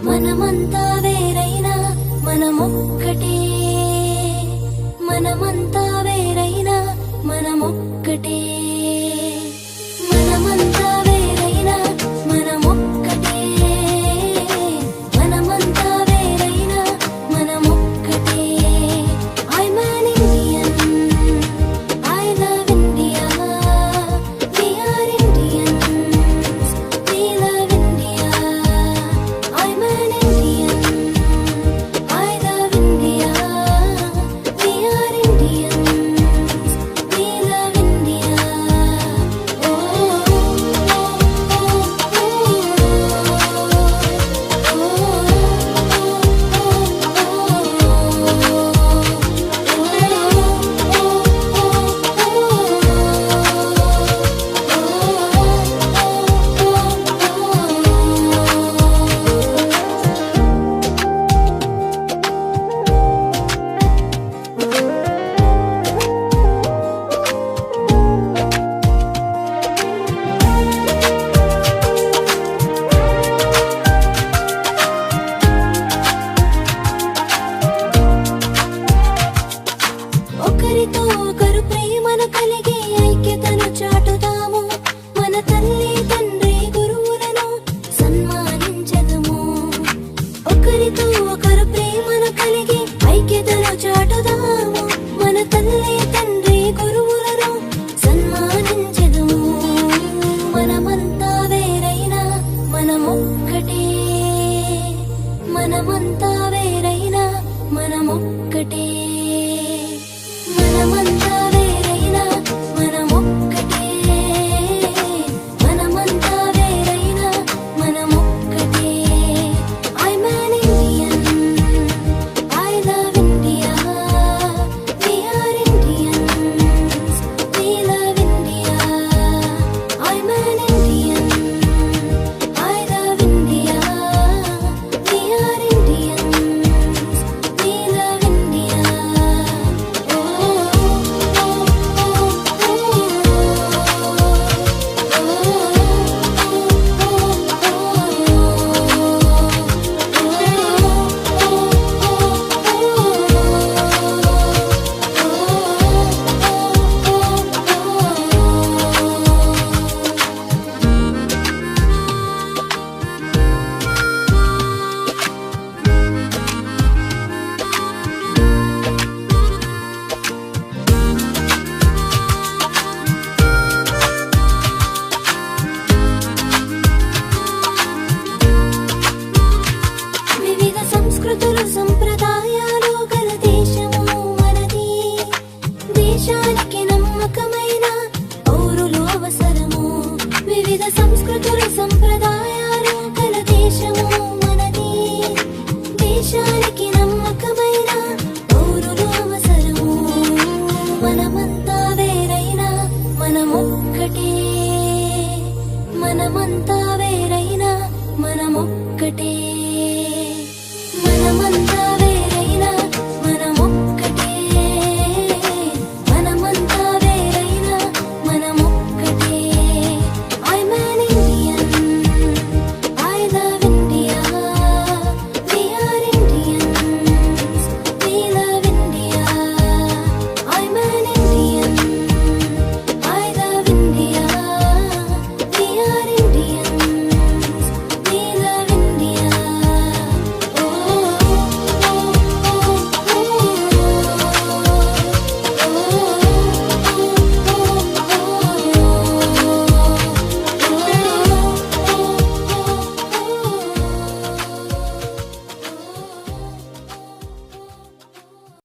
మనమంతా వేరైనా మనమొక్కటే, మనమంతా వేరైనా మనమొక్కటే, మనమంతా వేరైనా మనమొక్కటే, మనమంతా వేరైనా మనమొక్కటే. I'm an Indian, I love India, we are Indians, we love India. I'm an Indian, I love India, we are Indians, we love India. Oh, oh, ఒకరితో ఒకరు ప్రేమను కలిగి ఐక్యతను చాటుదాము. మన తల్లి తండ్రి గురువులను సన్మానించదము. ఒకరితో ఒకరు ప్రేమను కలిగి ఐక్యతను చాటుదాము. మన తల్లి తండ్రి గురువులను సన్మానించదము. మనమంతా వేరైనా మనమొక్కటే, మనమంతా వేరైనా మనమొక్కటే.